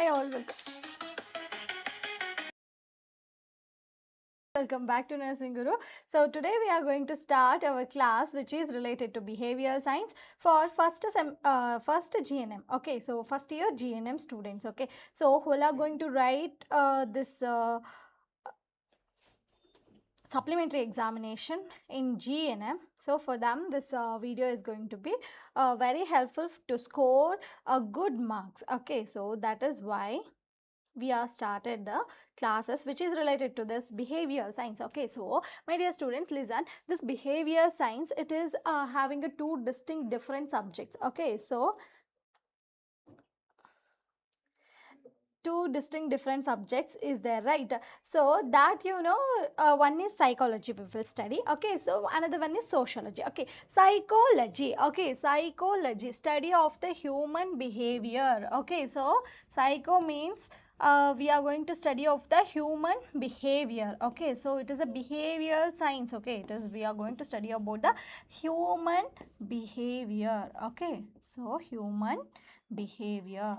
Hi all, welcome back to Nursing Guru. So today we are going to start our class which is related to behavioral science for first GNM. Okay, so first year GNM students. Okay, so who are going to write this supplementary examination in GNM. So for them this video is going to be very helpful to score good marks. Okay, so that is why we are started the classes which is related to this behavioral science. Okay, so my dear students, listen, this behavior science, it is having a two distinct different subjects. Okay, so two distinct different subjects is there, right? So that one is psychology we will study. Okay, so another one is sociology. Okay, psychology. Okay, psychology, study of the human behavior. Okay, so psycho means we are going to study of the human behavior. Okay, so it is a behavioral science. Okay, it is, we are going to study about the human behavior. Okay, so human behavior.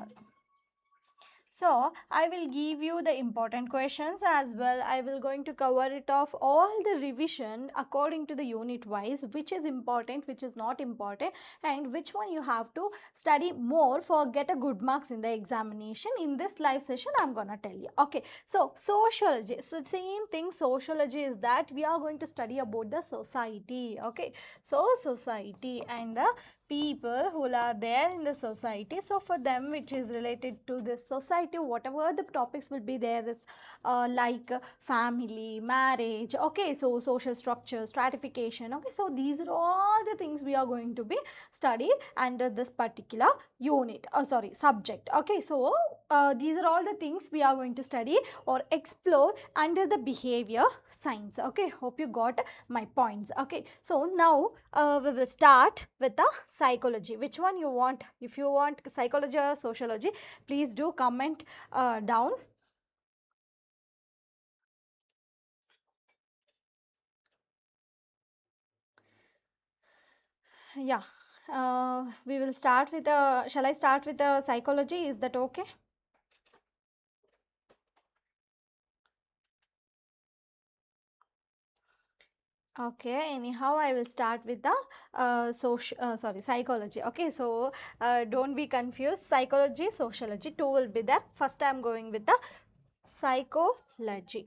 So I will give you the important questions as well. I will going to cover it off all the revision according to the unit wise, which is important, which is not important, and which one you have to study more for get a good marks in the examination. In this live session I'm gonna tell you. Okay, so sociology, so same thing. Sociology is that we are going to study about the society. Okay, so society and the people who are there in the society. So for them which is related to this society, whatever the topics will be there is like family, marriage. Okay, so social structure, stratification. Okay, so these are all the things we are going to be study under this particular unit, sorry, subject. Okay, so these are all the things we are going to study or explore under the behavior science. Okay, hope you got my points. Okay, so now we will start with the psychology. Which one you want? If you want psychology or sociology, please do comment down. Yeah, we will start with the, shall I start with the psychology? Is that okay? Okay, anyhow, I will start with the psychology. Okay, so don't be confused. Psychology, sociology, two will be there. First, I am going with the psychology.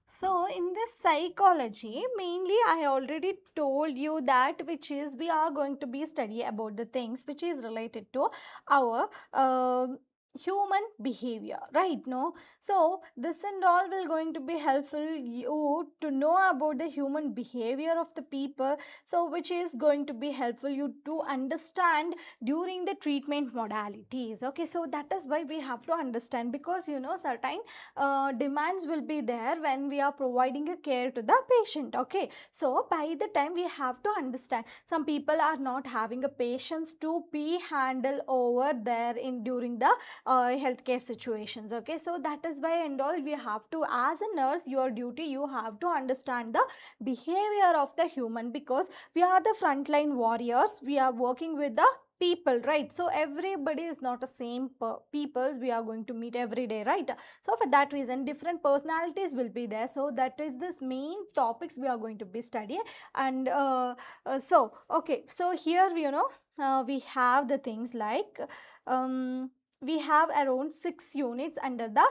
So in this psychology, mainly I already told you that which is we are going to be study about the things which is related to our human behavior, right? No, so this and all will going to be helpful you to know about the human behavior of the people. So which is going to be helpful you to understand during the treatment modalities. Okay, so that is why we have to understand, because certain demands will be there when we are providing a care to the patient. Okay, so by the time we have to understand, some people are not having a patience to be handled over there in during the healthcare situations. Okay, so that is why and all we have to, as a nurse, your duty, you have to understand the behavior of the human, because we are the frontline warriors. We are working with the people, right? So everybody is not the same people we are going to meet every day, right? So for that reason different personalities will be there. So that is this main topics we are going to be studying. And so okay, so here we have the things like we have around 6 units under the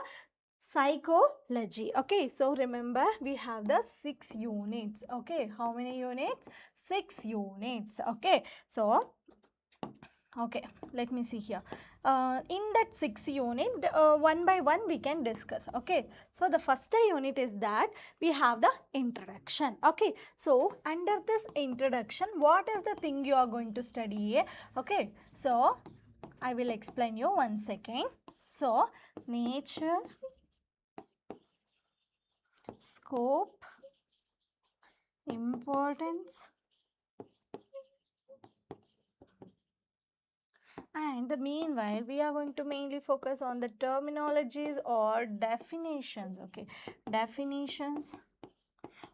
psychology. Okay, so remember we have the 6 units. Okay, how many units? 6 units. Okay, so okay, let me see here. In that 6 unit, one by one we can discuss. Okay, so the first unit is that we have the introduction. Okay, so under this introduction, what is the thing you are going to study? Okay, so I will explain you one second. So nature, scope, importance, And the meanwhile, we are going to mainly focus on the terminologies or definitions. Okay, definitions,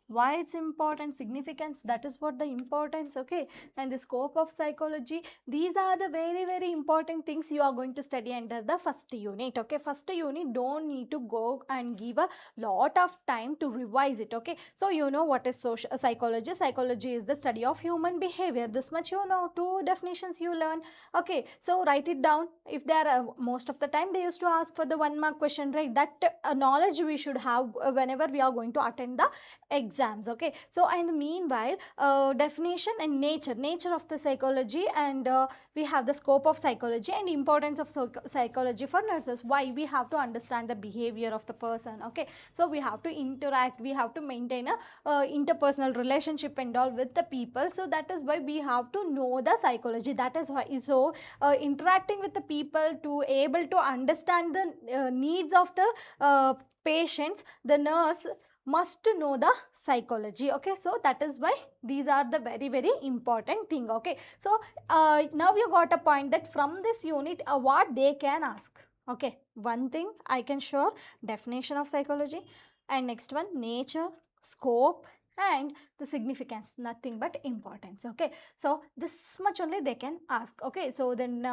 why it's important, significance, that is what the importance. Okay, and the scope of psychology, these are the very important things you are going to study under the first unit. Okay, first unit don't need to go and give a lot of time to revise it. Okay, so you know what is social psychology. Psychology is the study of human behavior, this much you know. Two definitions you learn. Okay, so write it down. If there are most of the time they used to ask for the 1 mark question, right? That knowledge we should have whenever we are going to attend the exams. Okay, so and meanwhile, definition and nature of the psychology, and we have the scope of psychology and importance of psychology for nurses. Why we have to understand the behavior of the person. Okay, so we have to interact, we have to maintain a interpersonal relationship and all with the people, so that is why we have to know the psychology. That is why, so interacting with the people to able to understand the needs of the patients, the nurse must know the psychology. Okay, so that is why these are the very important thing. Okay, so now you got a point that from this unit what they can ask. Okay, one thing I can sure, definition of psychology, and next one nature, scope, and the significance, nothing but importance. Okay, so this much only they can ask. Okay, so then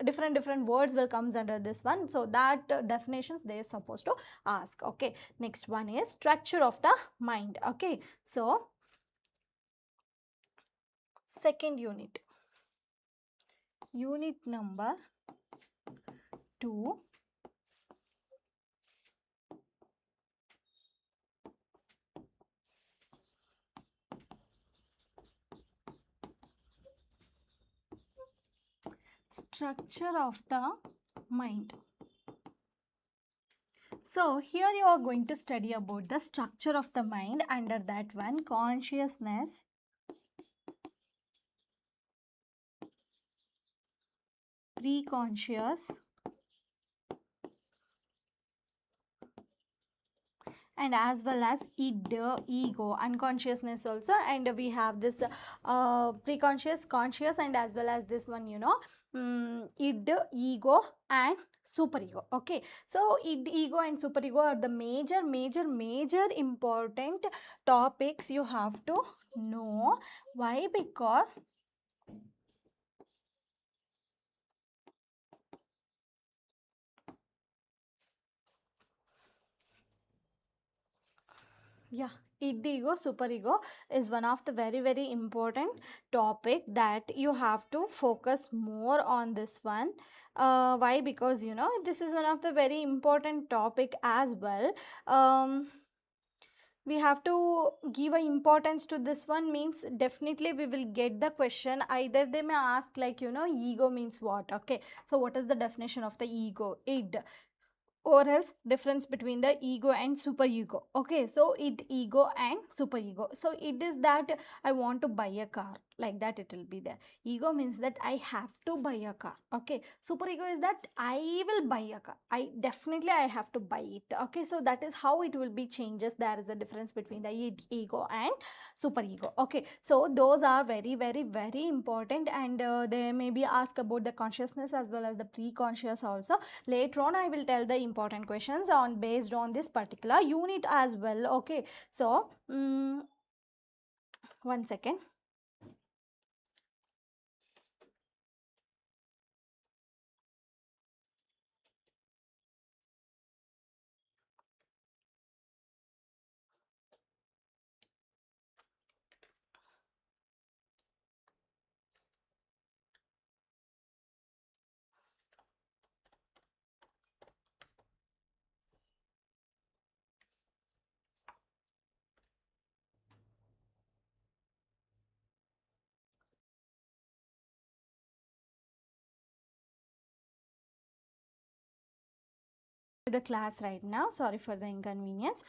different words will comes under this one, so that definitions they are supposed to ask. Okay, next one is structure of the mind. Okay, so second unit, unit number 2, structure of the mind. So here you are going to study about the structure of the mind. Under that one, consciousness, preconscious, and as well as id, ego, unconsciousness also. And we have this preconscious, conscious, and as well as this one, you know, id, ego, and superego. Okay, so id, ego, and superego are the major important topics you have to know. Why? Because yeah, id, ego, superego is one of the very important topic that you have to focus more on this one. Why? Because you know this is one of the very important topic as well. We have to give a importance to this one, means definitely we will get the question. Either they may ask like, you know, ego means what. Okay, so what is the definition of the ego? Id, or else difference between the ego and superego. Okay, so it ego and superego. So it is that I want to buy a car, like that it will be there. Ego means that I have to buy a car. Okay, superego is that I will buy a car, I definitely I have to buy it. Okay, so that is how it will be changes. There is a difference between the ego and superego. Okay, so those are very important, and they may be asked about the consciousness as well as the pre-conscious also. Later on I will tell the important questions on based on this particular unit as well. Okay, so 1 second. The class right now, sorry for the inconvenience.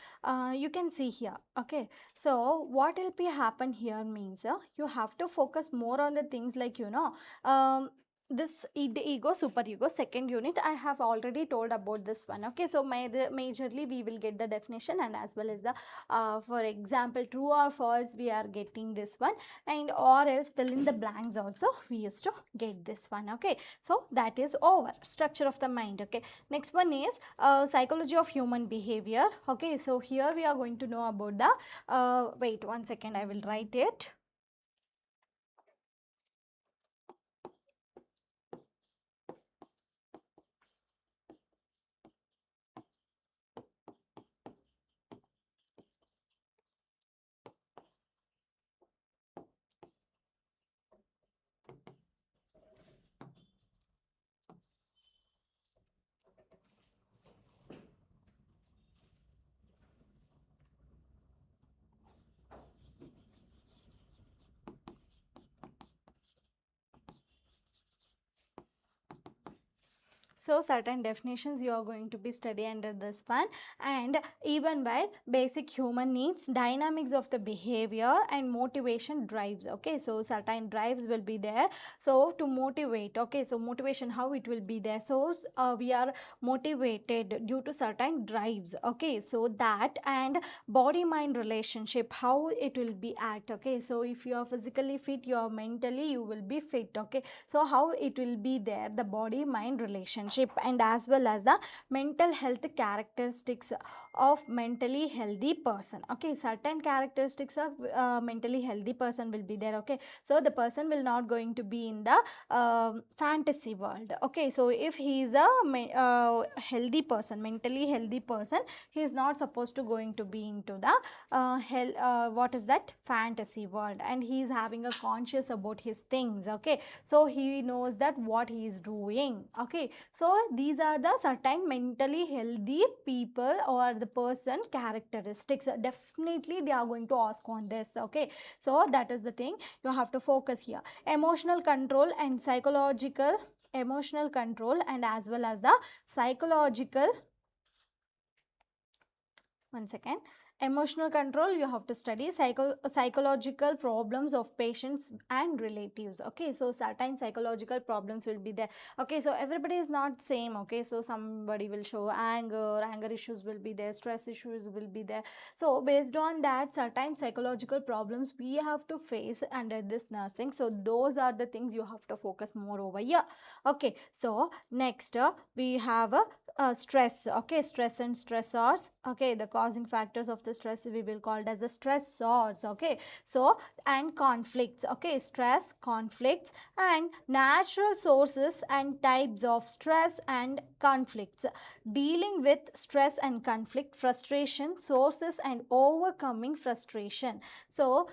You can see here. Okay, so what will be happen here means you have to focus more on the things like, you know, this ego super ego second unit I have already told about this one. Okay, so majorly we will get the definition and as well as the for example true or false we are getting this one, and or else fill in the blanks also we used to get this one. Okay, so that is over structure of the mind. Okay, next one is psychology of human behavior. Okay, so here we are going to know about the wait one second, I will write it. So certain definitions you are going to be study under this one, and even while basic human needs, dynamics of the behavior and motivation drives. Okay, so certain drives will be there. So to motivate, okay, so motivation how it will be there. So we are motivated due to certain drives. Okay, so that and body mind relationship how it will be act. Okay, so if you are physically fit, you are mentally you will be fit. Okay, so how it will be there, the body mind relationship, and as well as the mental health characteristics of mentally healthy person. Okay, certain characteristics of mentally healthy person will be there. Okay, so the person will not going to be in the fantasy world. Okay, so if he is a healthy person, mentally healthy person, he is not supposed to going to be into the what is that fantasy world, and he is having a conscious about his things. Okay, so he knows that what he is doing. Okay, so these are the certain mentally healthy people or the person characteristics. Definitely they are going to ask on this. Okay, so that is the thing you have to focus here. Emotional control and psychological, emotional control and as well as the psychological, one second, emotional control you have to study psychological problems of patients and relatives. Okay, so certain psychological problems will be there. Okay, so everybody is not same. Okay, so somebody will show anger issues will be there, stress issues will be there. So based on that, certain psychological problems we have to face under this nursing. So those are the things you have to focus more over here. Okay, so next we have a stress. Okay, stress and stressors. Okay, the causing factors of the stress we will call it as the stressors. Okay, so and conflicts. Okay, stress, conflicts, and natural sources and types of stress and conflicts. Dealing with stress and conflict, frustration, sources and overcoming frustration. So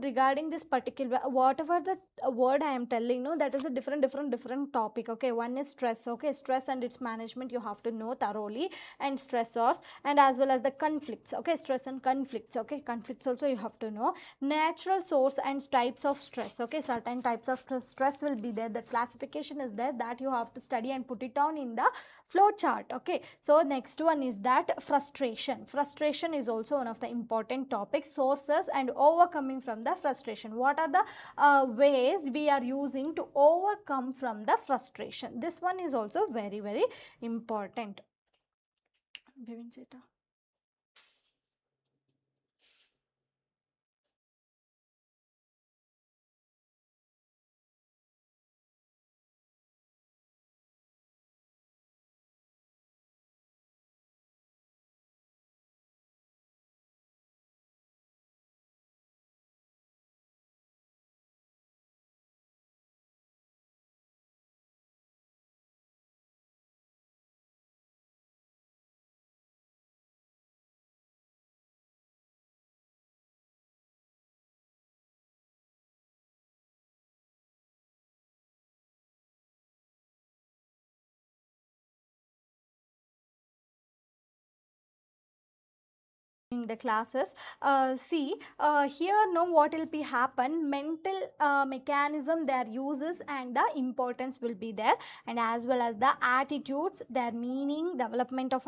regarding this particular whatever the word I am telling, no, that is a different topic. Okay, one is stress. Okay, stress and its management you have to know thoroughly, and stressors and as well as the conflicts. Okay, stress and conflicts. Okay, conflicts also you have to know. Natural source and types of stress. Okay, certain types of stress will be there, the classification is there, that you have to study and put it down in the flow chart. Okay, so next one is that frustration. Frustration is also one of the important topics, sources and overcoming from the frustration. What are the ways we are using to overcome from the frustration? This one is also very important. Vivinchita. In the classes, see here know what will be happen, mental mechanism their uses and the importance will be there, and as well as the attitudes, their meaning, development of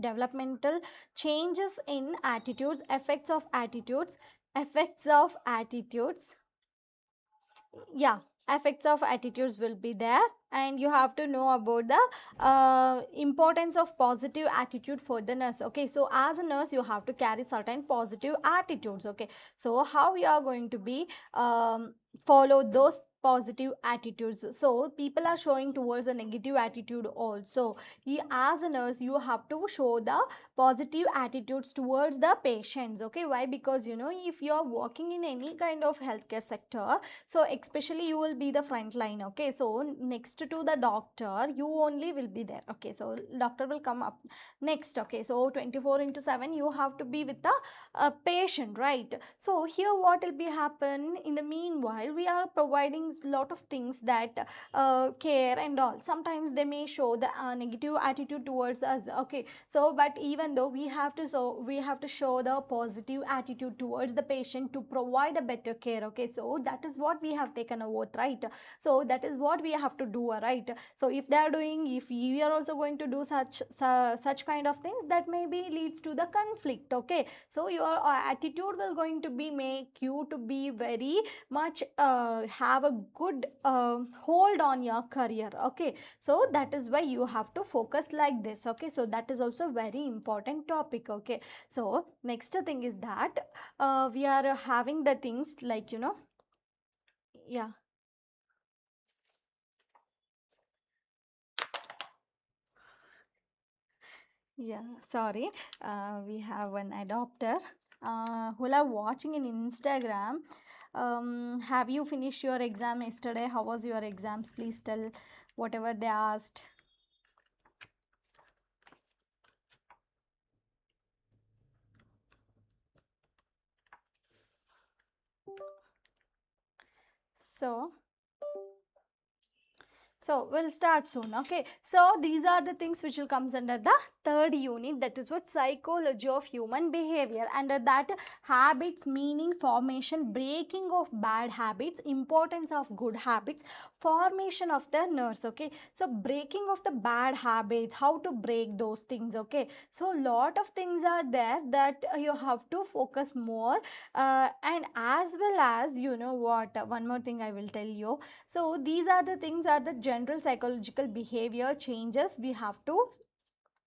developmental changes in attitudes, effects of attitudes, effects of attitudes. Yeah, effects of attitudes will be there, and you have to know about the importance of positive attitude for the nurse. Okay, so as a nurse you have to carry certain positive attitudes. Okay, so how you are going to be follow those positive attitudes? So people are showing towards a negative attitude also. As a nurse you have to show the positive attitudes towards the patients. Okay, why? Because if you are working in any kind of healthcare sector, so especially you will be the front line. Okay, so next to the doctor you only will be there. Okay, so doctor will come up next. Okay, so 24 into 7 you have to be with the patient, right? So here what will be happen in the meanwhile, we are providing lot of things that care and all. Sometimes they may show the negative attitude towards us. Okay, so but even though we have to show the positive attitude towards the patient to provide a better care. Okay, so that is what we have taken a oath, right? So that is what we have to do, right? So if they are doing, if we are also going to do such kind of things, that maybe leads to the conflict. Okay, so your attitude will going to be make you to be very much have a good hold on your career. Okay, so that is why you have to focus like this. Okay, so that is also very important topic. Okay, so next thing is that we are having the things like yeah. Yeah, sorry. We have an adopter who are watching in Instagram. Have you finished your exam yesterday? How was your exams? Please tell whatever they asked. So we'll start soon. Okay, so these are the things which will comes under the third unit, that is what psychology of human behavior. Under that, habits, meaning, formation, breaking of bad habits, importance of good habits, formation of the nurse. Okay, so breaking of the bad habits, how to break those things. Okay, so lot of things are there that you have to focus more, and as well as what, one more thing I will tell you. So these are the things, are the general psychological behavior changes we have to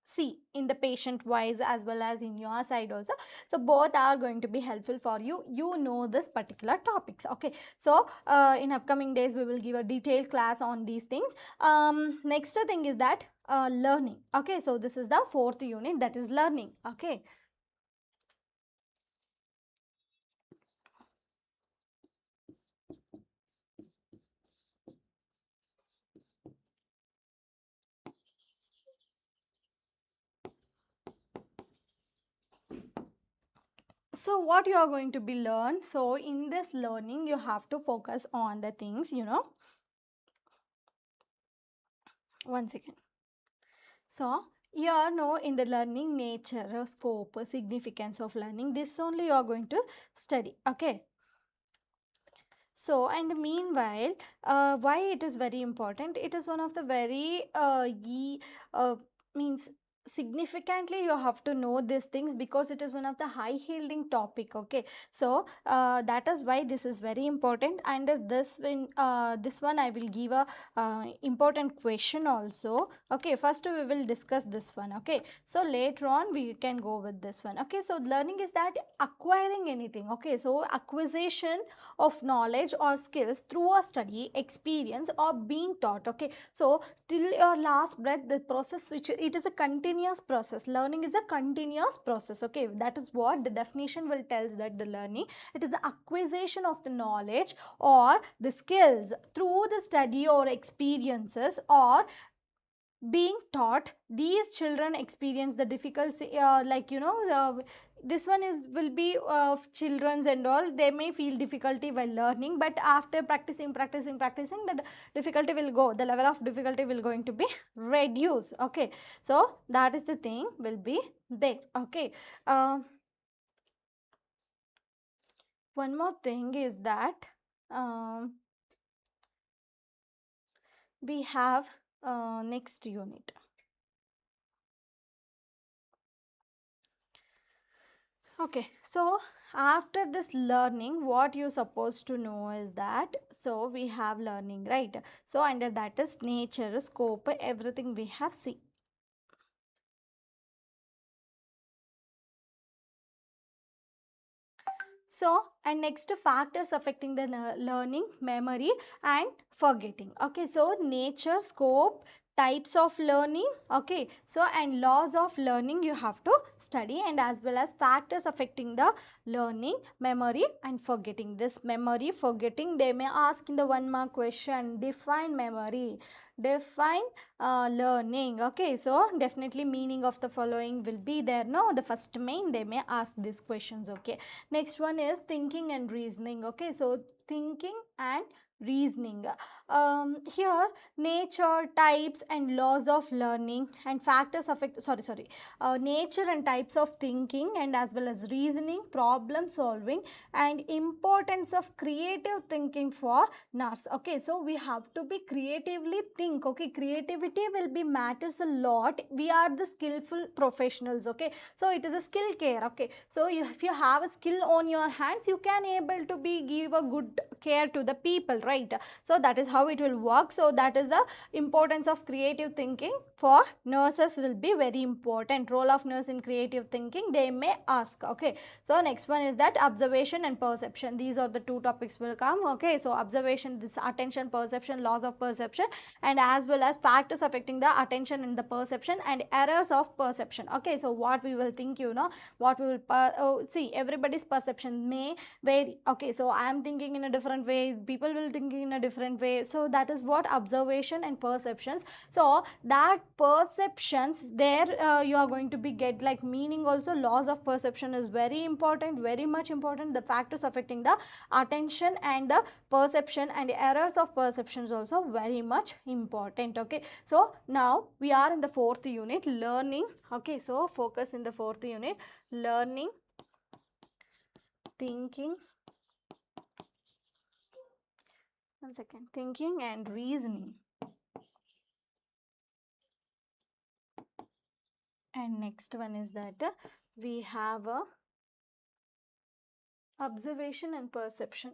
see in the patient wise as well as in your side also. So both are going to be helpful for you, this particular topics. Okay, so in upcoming days we will give a detailed class on these things. Next thing is that learning. Okay, so this is the fourth unit, that is learning. Okay, so what you are going to be learn, so in this learning you have to focus on the things, one second. So here no, in the learning nature, scope, significance of learning, this only you are going to study. Okay, so and meanwhile, why it is very important, it is one of the very means significantly you have to know these things, because it is one of the high yielding topic. Okay, so that is why this is very important. And this one I will give a important question also. Okay, first we will discuss this one. Okay, so later on we can go with this one. Okay, so learning is that acquiring anything. Okay, so acquisition of knowledge or skills through a study, experience, or being taught. Okay, so till your last breath, the process, which it is a continuous process. Learning is a continuous process. Okay, that is what the definition will tells, that the learning, it is the acquisition of the knowledge or the skills through the study or experiences or being taught. These children experience the difficulty, this one is will be of children's and all, they may feel difficulty while learning, but after practicing, the difficulty will go, the level of difficulty will going to be reduced. Okay, so that is the thing will be there. Okay, uh, one more thing is that um, we have next unit. Okay, so after this learning, what you supposed to know is that, so we have learning, right? So under that is nature, scope, everything we have seen. So, and next factors affecting the learning, memory and forgetting. Okay, so nature, scope, types of learning, okay, so and laws of learning you have to study, and as well as factors affecting the learning, memory and forgetting. This memory, forgetting, they may ask in the 1 mark question, define memory, define learning. Okay, so definitely meaning of the following will be there, no, the first main they may ask these questions. Okay, next one is thinking and reasoning. Okay, so thinking and reasoning. Here nature, types and laws of learning and factors affect, nature and types of thinking, and as well as reasoning, problem solving and importance of creative thinking for nurse. Okay, so we have to be creatively think. Okay, creativity will be matters a lot. We are the skillful professionals. Okay, so it is a skill care. Okay, so if you have a skill on your hands, you can able to be give a good care to the people, right? So that is how it will work. So that is the importance of creative thinking for nurses will be very important. Role of nurse in creative thinking they may ask. Okay, so next one is that observation and perception. These are the two topics will come. Okay, so observation, this attention, perception, loss of perception, and as well as factors affecting the attention and the perception and errors of perception. Okay, so what we will think, you know, what we will see, everybody's perception may vary. Okay, so I am thinking in a different way, people will thinking in a different way. So that is what observation and perceptions. So that perceptions there, you are going to be get like meaning also. Loss of perception is very important, very much important. The factors affecting the attention and the perception and errors of perceptions also very much important. Okay, so now we are in the fourth unit, learning. Okay, so focus in the fourth unit, learning, thinking, 1 second, thinking and reasoning. And next one is that we have a observation and perception.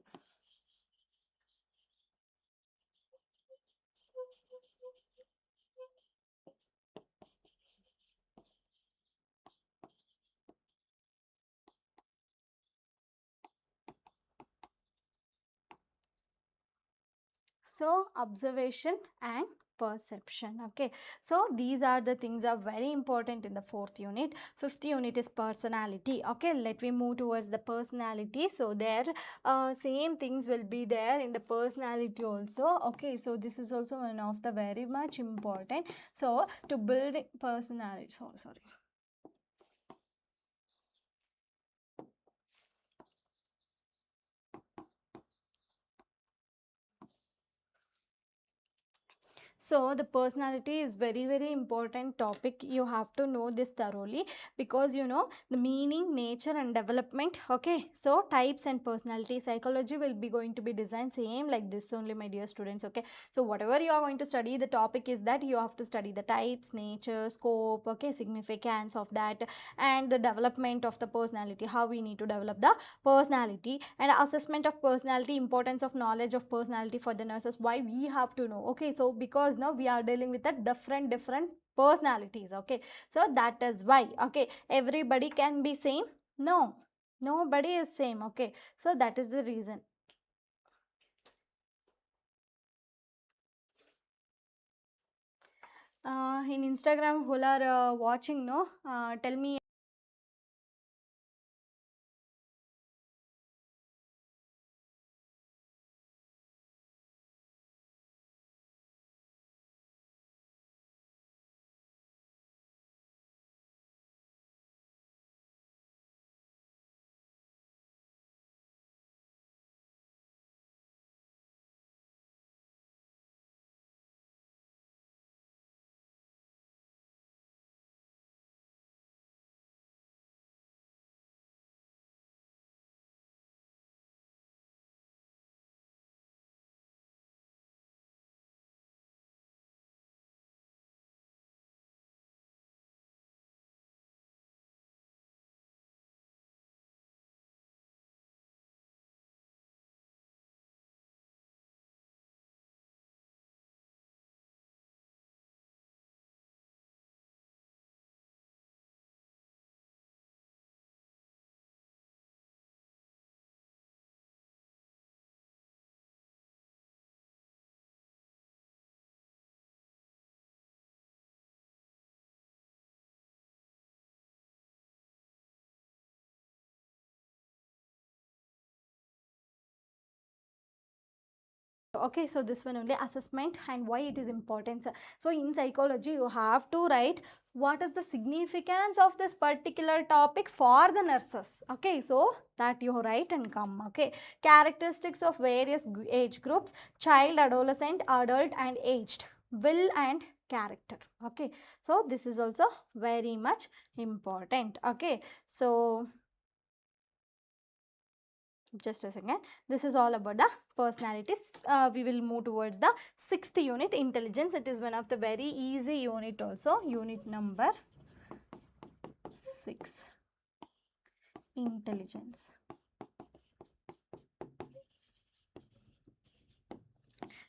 So observation and perception. Okay, so these are the things are very important in the fourth unit. Fifth unit is personality. Okay, let me move towards the personality. So there same things will be there in the personality also. Okay, so this is also one of the very much important. So to build personality, sorry. So the personality is very important topic. You have to know this thoroughly, because you know the meaning, nature and development. Okay, so types and personality psychology will be going to be designed same like this only, my dear students. Okay, so whatever you are going to study, the topic is that you have to study the types, nature, scope, okay, significance of that, and the development of the personality, how we need to develop the personality, and assessment of personality, importance of knowledge of personality for the nurses, why we have to know. Okay, so because now we are dealing with a different personalities. Okay, so that is why. Okay, everybody can be same? No, nobody is same. Okay, so that is the reason. In Instagram who are watching, no, tell me. Okay, so this one only, assessment and why it is important. So in psychology you have to write what is the significance of this particular topic for the nurses. Okay, so that you write and come. Okay, characteristics of various age groups: child, adolescent, adult and aged, will and character. Okay, so this is also very much important. Okay, so just a second, this is all about the personalities. We will move towards the sixth unit, intelligence. It is one of the very easy unit also, unit number 6, intelligence.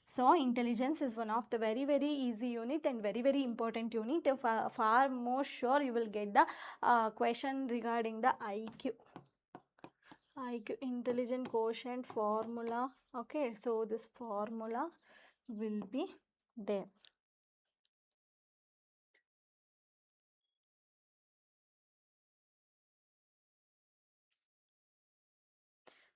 So intelligence is one of the very easy unit and very important unit. Far more sure you will get the question regarding the IQ, intelligent quotient formula. Okay, so this formula will be there.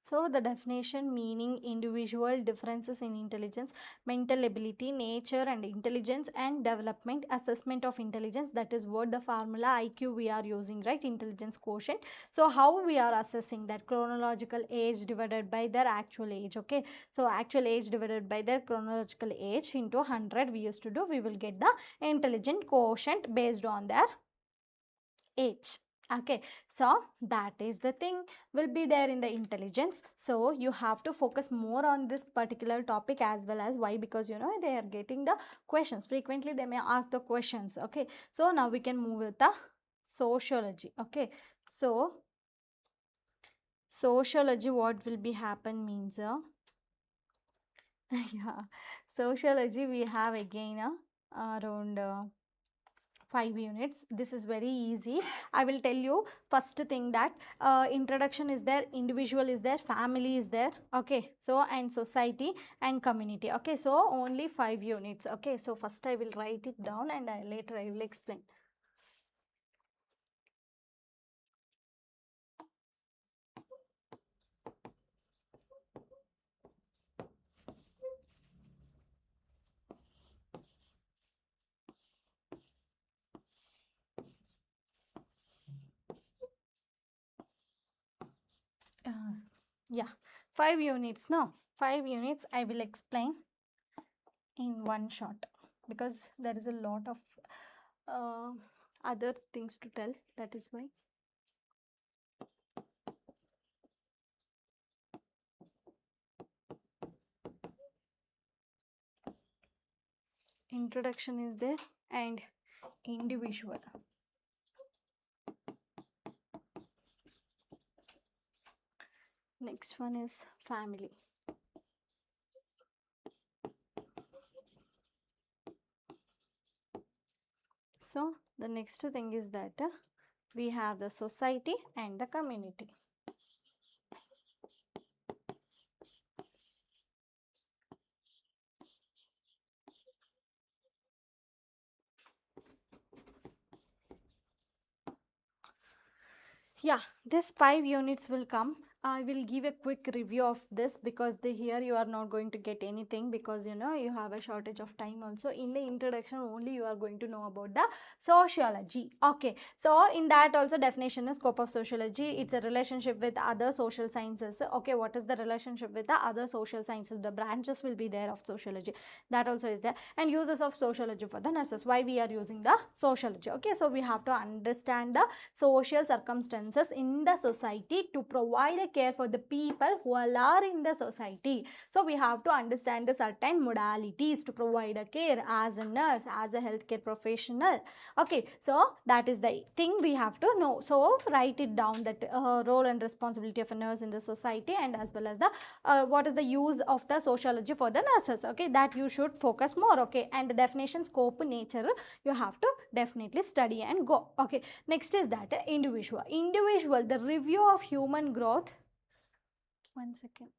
So the definition, meaning, individual differences in intelligence, mental ability, nature and intelligence and development, assessment of intelligence. That is what the formula IQ we are using, right? Intelligence quotient. So how we are assessing that? Chronological age divided by their actual age. Okay, so actual age divided by their chronological age into 100 we used to do. We will get the intelligent quotient based on their age. Okay, so that is the thing will be there in the intelligence. So you have to focus more on this particular topic as well. As why? Because you know they are getting the questions frequently, they may ask the questions. Okay, so now we can move with the sociology. Okay, so sociology, what will be happen means yeah, sociology we have again around 5 units. This is very easy. I will tell you first thing that introduction is there, individual is there, family is there. Okay, so and society and community. Okay, so only 5 units. Okay, so first I will write it down and later I will explain. Yeah, 5 units. No, 5 units I will explain in one shot because there is a lot of uh, other things to tell. That is why. Introduction is there and individual. Next one is family. So the next thing is that we have the society and the community. Yeah, this 5 units will come. I will give a quick review of this because here you are not going to get anything because you know you have a shortage of time also. In the introduction only you are going to know about the sociology. Okay, so in that also definition is scope of sociology. It's a relationship with other social sciences. Okay, what is the relationship with the other social sciences? The branches will be there of sociology. That also is there. And uses of sociology for the nurses. Why we are using the sociology? Okay, so we have to understand the social circumstances in the society to provide a care for the people who are in the society. So we have to understand the certain modalities to provide a care as a nurse, as a healthcare professional. Okay, so that is the thing we have to know. So write it down, that role and responsibility of a nurse in the society, and as well as the what is the use of the sociology for the nurses. Okay, that you should focus more. Okay, and the definition, scope, nature you have to definitely study and go. Okay, next is that individual, the review of human growth. One second.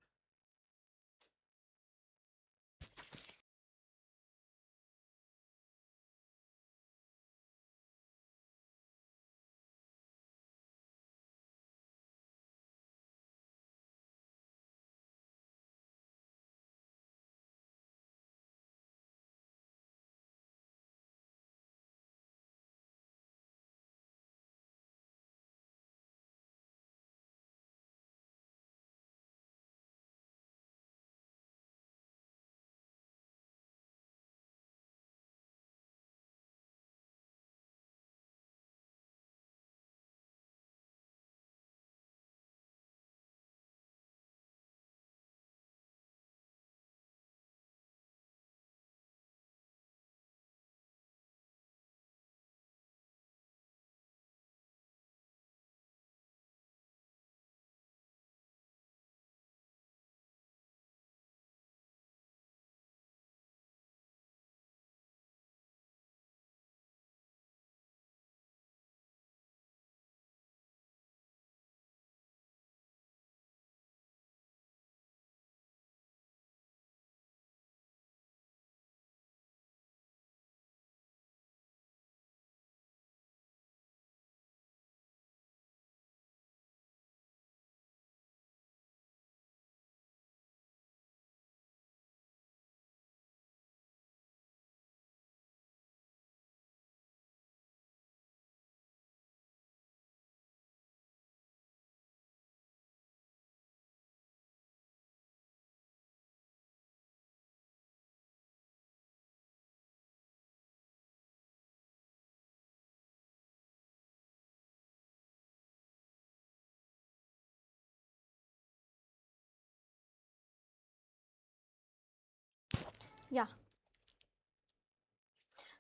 Yeah.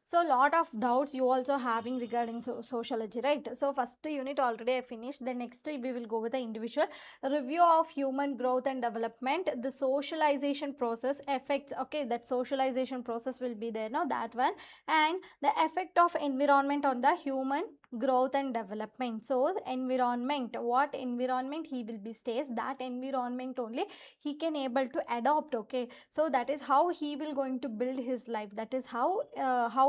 So lot of doubts you also having regarding sociology, right? So first unit already I finished. The next we will go with the individual review of human growth and development. The socialization process affects. Okay, that socialization process will be there now. That one, and the effect of environment on the human growth and development. So environment, what environment he will be stays, that environment only he can able to adopt. Okay, so that is how he will going to build his life. That is how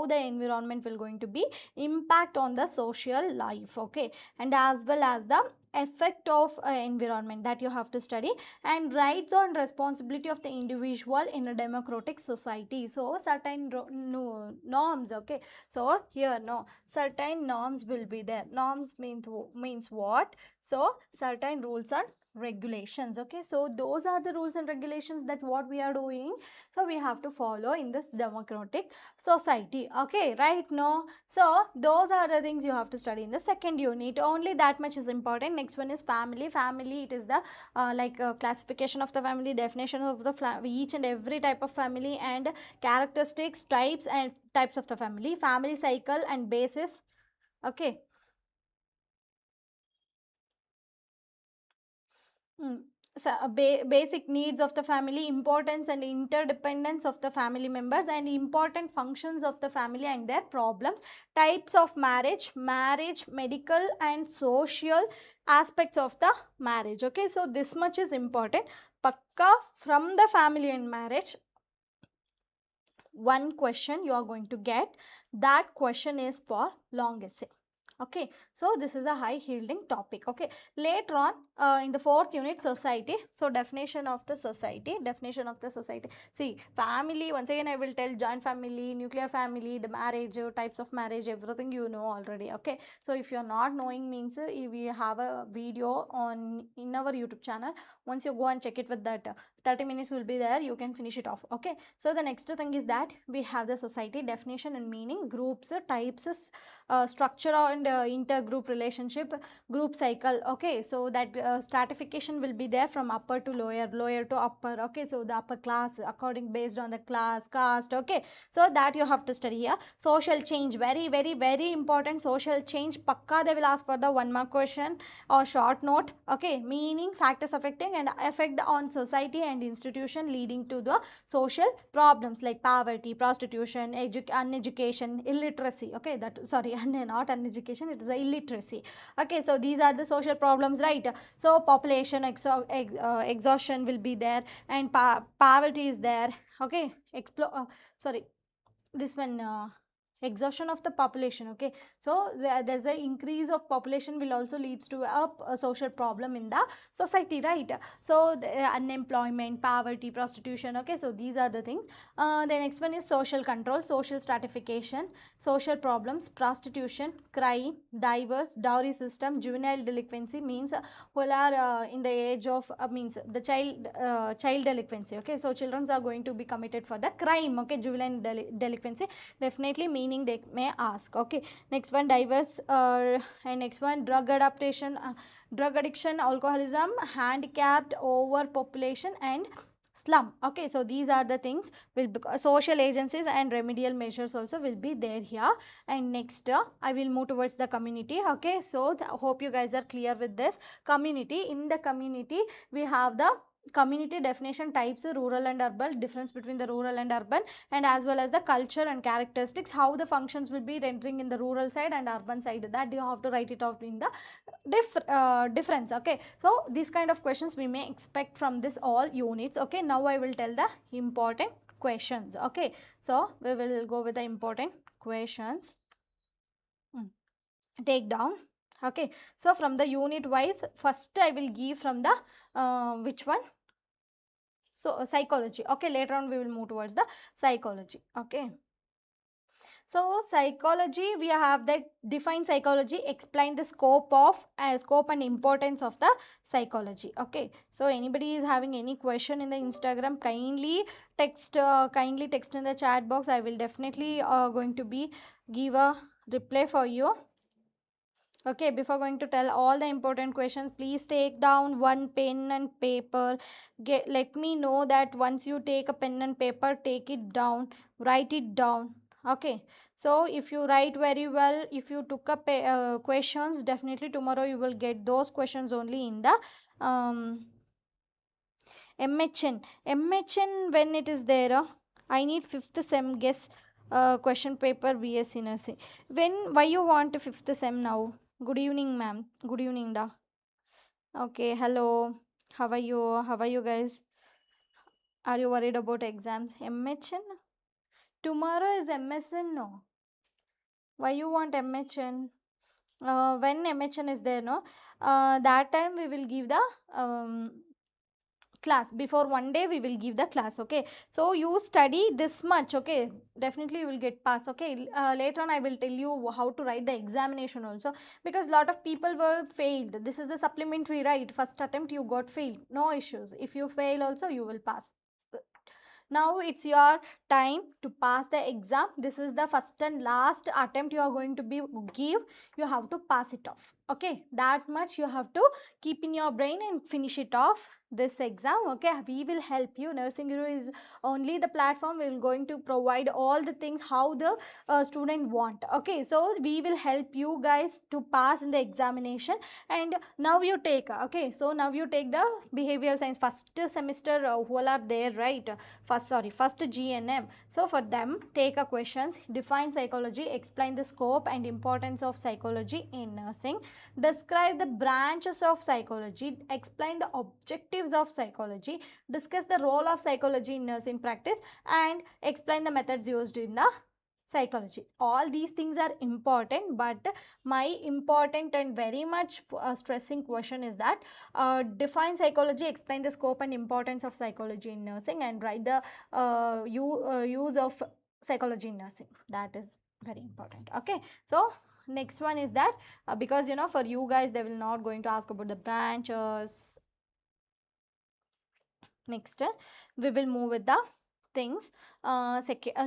the environment will going to be impact on the social life. Okay, and as well as the effect of environment that you have to study, and rights and responsibility of the individual in a democratic society. So certain no, norms. Okay, so here no certain norms will be there. Norms means what? So certain rules and regulations. Okay, so those are the rules and regulations that what we are doing, so we have to follow in this democratic society. Okay, right? No, so those are the things you have to study in the second unit. Only that much is important. Next one is family. Family, it is the classification of the family, definition of the each and every type of family, and characteristics, types and types of the family, family cycle and basis. Okay. Mm. So, basic needs of the family, importance and interdependence of the family members, and important functions of the family and their problems, types of marriage, medical and social aspects of the marriage. Okay, so this much is important. Pakka from the family and marriage, one question you are going to get. That question is for long essay. Okay, so this is a high yielding topic. Okay, later on in the fourth unit, society. So definition of the society, see, family, once again I will tell, joint family, nuclear family, the marriage, types of marriage, everything you know already. Okay, so if you are not knowing means if we have a video on in our YouTube channel, once you go and check it with that 30 minutes will be there, you can finish it off. Okay, so the next thing is that we have the society definition and meaning, groups, types, structure and intergroup relationship, group cycle. Okay, so that stratification will be there from upper to lower, lower to upper. Okay, so the upper class according based on the class, caste. Okay, so that you have to study here. Social change, very very very important. Social change, pakka they will ask for the 1 mark question or short note. Okay, meaning, factors affecting and effect on society and institution leading to the social problems like poverty, prostitution, uneducation, illiteracy. Okay, that, sorry, not uneducation, it is a illiteracy. Okay, so these are the social problems, right? So population exhaustion will be there, and poverty is there. Okay, sorry, this one, exhaustion of the population. Okay, so there's an increase of population will also leads to a social problem in the society, right? So unemployment, poverty, prostitution. Okay, so these are the things. The next one is social control, social stratification, social problems, prostitution, crime, diverse dowry system, juvenile delinquency means who are in the age of means the child delinquency. Okay, so children are going to be committed for the crime. Okay, juvenile delinquency, definitely meaning they may ask. Okay, next one, diverse, and next one, drug adaptation, drug addiction, alcoholism, handicapped, overpopulation and slum. Okay, so these are the things will be social agencies and remedial measures also will be there here. And next I will move towards the community. Okay, so hope you guys are clear with this. Community, in the community we have the community definition, types, rural and urban, difference between the rural and urban, and as well as the culture and characteristics, how the functions will be rendering in the rural side and urban side, that you have to write it out in the difference. Okay, so these kind of questions we may expect from this all units. Okay, now I will tell the important questions. Okay, so we will go with the important questions. Take down. Okay, so from the unit wise, first I will give from the which one, so psychology. Okay, later on we will move towards the psychology. Okay, so psychology, we have that define psychology, explain the scope of scope and importance of the psychology. Okay, so anybody is having any question in the Instagram, kindly text in the chat box. I will definitely going to be give a reply for you. Okay, before going to tell all the important questions, please take down one pen and paper. Let me know that once you take a pen and paper, take it down, write it down. Okay, so if you write very well, if you took up questions, definitely tomorrow you will get those questions only in the MHN. MHN when it is there, I need fifth sem guess question paper BSc nursing. Why you want fifth sem now? Good evening, ma'am. Good evening, da. Okay, hello. How are you? How are you guys? Are you worried about exams? MHN? Tomorrow is MSN, no? Why you want MHN? When MHN is there, no? That time we will give the class. Before one day we will give the class. Okay, so you study this much. Okay, definitely you will get pass. Okay, later on I will tell you how to write the examination also, because lot of people were failed. This is the supplementary, right? First attempt you got failed, no issues. If you fail also you will pass. Now it's your time to pass the exam. This is the first and last attempt you are going to be give. You have to pass it off. Okay, that much you have to keep in your brain and finish it off this exam. Okay, we will help you. Nursing Guru is only the platform. We will going to provide all the things how the student want. Okay, so we will help you guys to pass in the examination. And now you take, okay, so now you take the behavioral science first semester, who all are there, right? First GNM. So for them, take a questions. Define psychology, explain the scope and importance of psychology in nursing, describe the branches of psychology, explain the objectives of psychology, discuss the role of psychology in nursing practice, and explain the methods used in the psychology. All these things are important, but my important and very much stressing question is that define psychology, explain the scope and importance of psychology in nursing, and write the use of psychology in nursing. That is very important. Okay, so next one is that because for you guys they will not going to ask about the branches. Next, we will move with the things.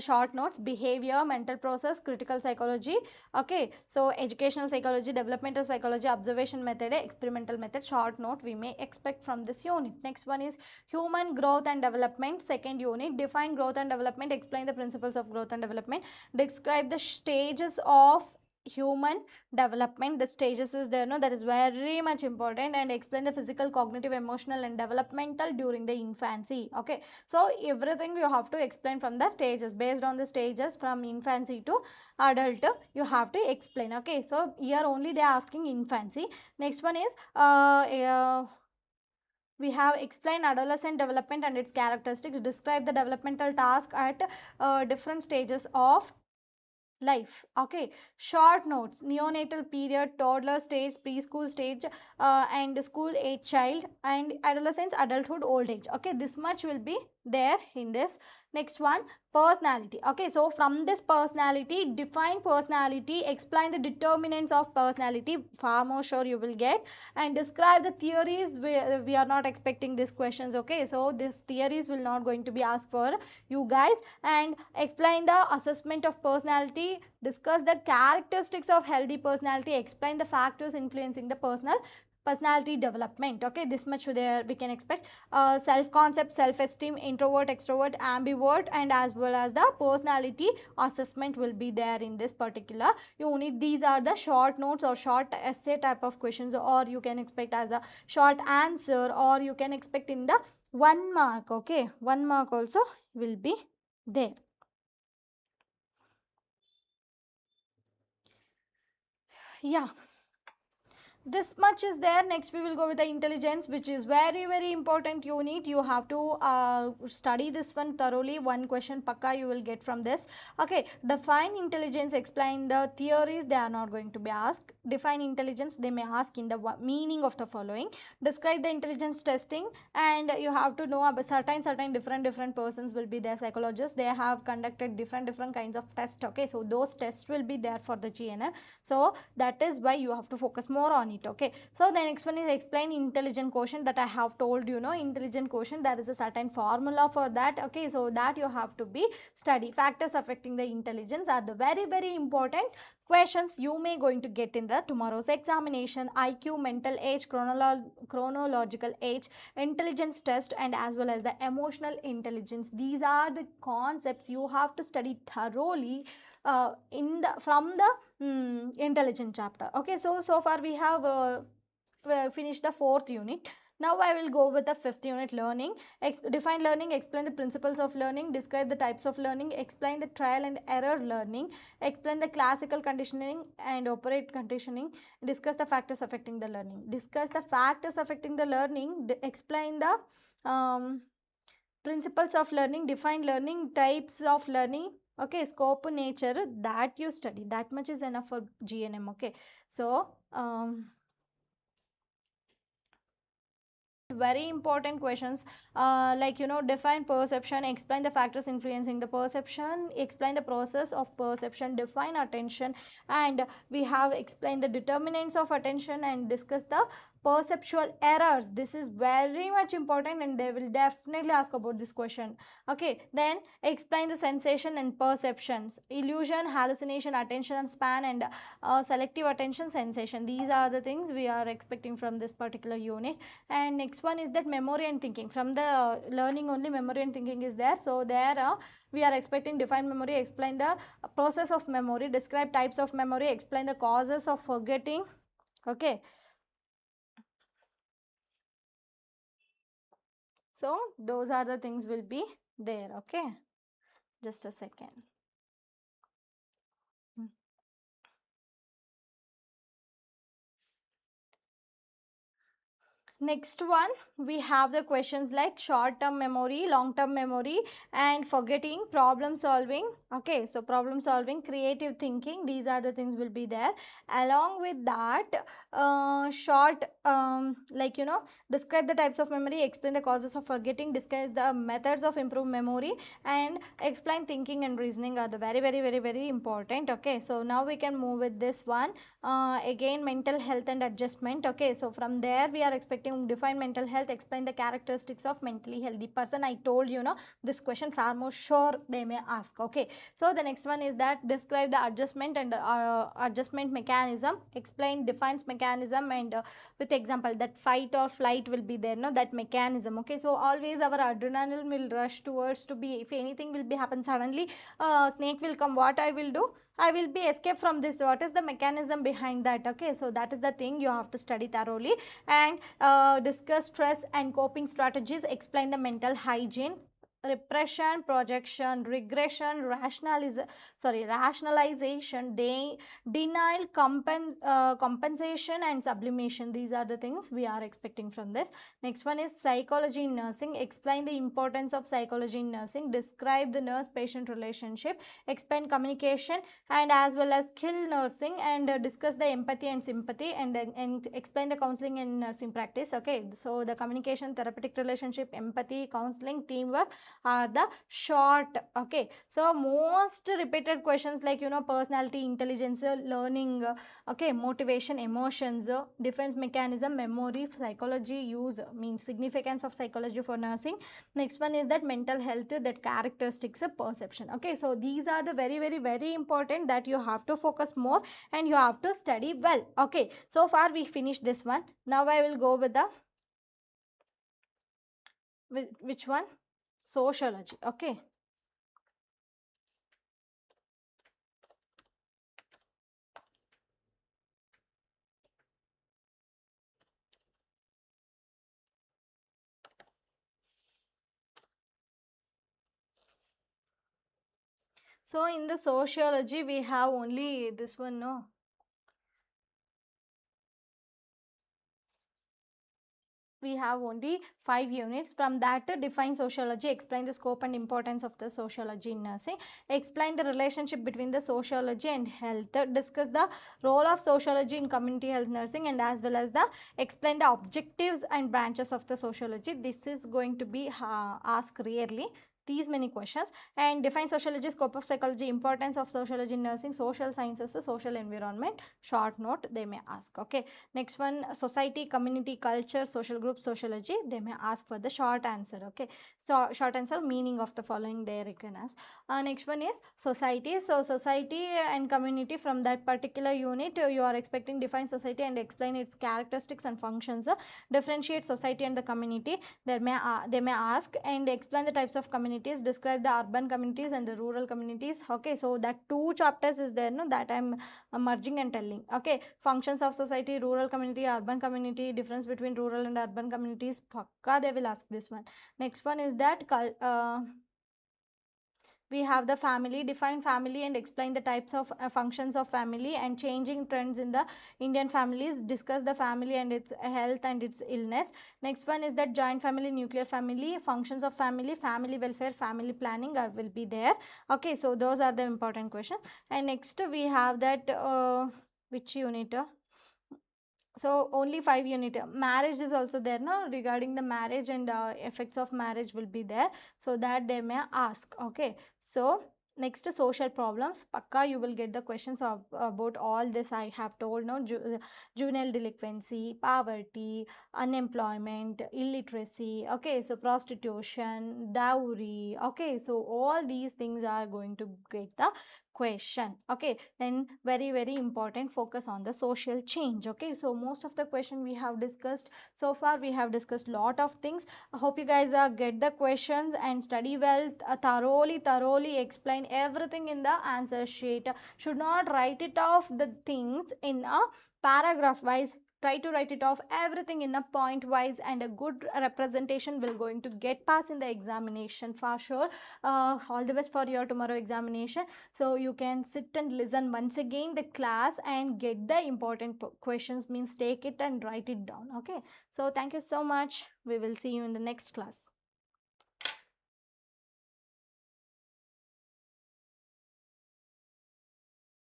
Short notes: behavior, mental process, critical psychology. Okay, so educational psychology, developmental psychology, observation method, experimental method. Short note we may expect from this unit. Next one is human growth and development, second unit. Define growth and development, explain the principles of growth and development, describe the stages of human development. The stages is there, no, that is very much important, and explain the physical, cognitive, emotional and developmental during the infancy. Okay, so everything you have to explain from the stages, based on the stages from infancy to adult you have to explain. Okay, so here only they are asking infancy. Next one is we have explain adolescent development and its characteristics, describe the developmental task at different stages of life. Okay, short notes: neonatal period, toddler stage, preschool stage, and school age child, and adolescence, adulthood, old age. Okay, this much will be there in this. Next one, personality. Okay, so from this personality, define personality, explain the determinants of personality, far more sure you will get, and describe the theories. We are not expecting these questions. Okay, so these theories will not going to be asked for you guys. And explain the assessment of personality, discuss the characteristics of healthy personality, explain the factors influencing the personality development. Okay, this much there we can expect. Self concept, self esteem, introvert, extrovert, ambivert, and as well as the personality assessment will be there in this particular unit. These are the short notes or short essay type of questions, or you can expect as a short answer, or you can expect in the 1 mark. Okay, 1 mark also will be there. Yeah, this much is there. Next we will go with the intelligence, which is very important unit. You have to study this one thoroughly. One question pakka you will get from this. Okay, define intelligence, explain the theories. They are not going to be asked. Define intelligence, they may ask in the meaning of the following. Describe the intelligence testing, and you have to know about certain different persons will be there. Psychologists, they have conducted different kinds of tests. Okay, so those tests will be there for the GNM. So that is why you have to focus more on on it. Okay, so the next one is explain intelligent quotient, that I have told you know, intelligent quotient, there is a certain formula for that. Okay, so that you have to be study. Factors affecting the intelligence are the very very important questions you may going to get in the tomorrow's examination. IQ, mental age, chronological age, intelligence test, and as well as the emotional intelligence. These are the concepts you have to study thoroughly in the from the intelligent chapter. Okay, so far we have finished the fourth unit. Now I will go with the fifth unit, learning. Define learning, explain the principles of learning, describe the types of learning, explain the trial and error learning, explain the classical conditioning and operant conditioning, discuss the factors affecting the learning. Discuss the factors affecting the learning, explain the principles of learning, define learning, types of learning. Okay, scope, nature, that you study. That much is enough for GNM. Okay, so very important questions, like you know, define perception, explain the factors influencing the perception, explain the process of perception, define attention, and we have explained the determinants of attention and discuss the perceptual errors. This is very much important and they will definitely ask about this question. Okay, then explain the sensation and perceptions, illusion, hallucination, attention span, and selective attention, sensation. These are the things we are expecting from this particular unit. And next one is that memory and thinking. From the learning only, memory and thinking is there. So there we are expecting define memory, explain the process of memory, describe types of memory, explain the causes of forgetting. Okay, so those are the things will be there. Okay, just a second. Next one, we have the questions like short term memory, long term memory, and forgetting, problem solving. Okay, so problem solving, creative thinking, these are the things will be there. Along with that, short, like you know, describe the types of memory, explain the causes of forgetting, discuss the methods of improved memory, and explain thinking and reasoning are the very very very very important. Okay, so now we can move with this one. Again, mental health and adjustment. Okay, so from there we are expecting define mental health, explain the characteristics of mentally healthy person. I told you know, this question far more sure they may ask. Okay, so the next one is that describe the adjustment and adjustment mechanism, explain defines mechanism, and with example that fight or flight will be there, no, that mechanism. Okay, so always our adrenaline will rush towards to be, if anything will be happen suddenly, snake will come, what I will do, I will be escape from this. What is the mechanism behind that? Okay, so that is the thing you have to study thoroughly. And discuss stress and coping strategies, explain the mental hygiene, repression, projection, regression, rationalization, denial, compensation, and sublimation. These are the things we are expecting from this. Next one is psychology in nursing, explain the importance of psychology in nursing, describe the nurse patient relationship, explain communication and as well as skill nursing, and discuss the empathy and sympathy, and explain the counseling and nursing practice. Okay, so the communication, therapeutic relationship, empathy, counseling, teamwork are the short. Okay, so most repeated questions like you know, personality, intelligence, learning, okay, motivation, emotions, defense mechanism, memory, psychology use, means significance of psychology for nursing. Next one is that mental health, that characteristics of perception. Okay, so these are the very very very important that you have to focus more and you have to study well. Okay, so far we finished this one. Now I will go with the which one, sociology. Okay, so in the sociology we have only this one, no, we have only 5 units. From that, define sociology, explain the scope and importance of the sociology in nursing, explain the relationship between the sociology and health, discuss the role of sociology in community health nursing, and as well as the explain the objectives and branches of the sociology. This is going to be asked rarely. these many questions. And define sociology, scope of psychology, importance of sociology in nursing, social sciences, social environment, short note they may ask. Okay, next one, society, community, culture, social group, sociology, they may ask for the short answer. Okay, so short answer, meaning of the following they recognize. Next one is society. So society and community, from that particular unit you are expecting define society and explain its characteristics and functions. Differentiate society and the community, they may ask, and explain the types of communities, describe the urban communities and the rural communities. Okay, so that two chapters is there, no, that I'm merging and telling. Okay, functions of society, rural community, urban community, difference between rural and urban communities, pakka they will ask this one. Next one is that we have the family, define family and explain the types of functions of family and changing trends in the Indian families, discuss the family and its health and its illness. Next one is that joint family, nuclear family, functions of family, family welfare, family planning are will be there. Okay, so those are the important questions. And next we have that which unit, so only 5 unit. Marriage is also there, no, regarding the marriage and effects of marriage will be there, so that they may ask. Okay, so next, social problems, pakka you will get the questions of about all this I have told, no, juvenile delinquency, poverty, unemployment, illiteracy. Okay, so prostitution, dowry. Okay, so all these things are going to get the question. Okay, then very very important, focus on the social change. Okay, so most of the question we have discussed so far, we have discussed lot of things. I hope you guys get the questions and study well, thoroughly explain everything in the answer sheet. Should not write it off the things in a paragraph wise, try to write it off everything in a point wise, and a good representation will going to get pass in the examination for sure. All the best for your tomorrow examination. So you can sit and listen once again the class and get the important questions, means take it and write it down. Okay, so thank you so much, we will see you in the next class.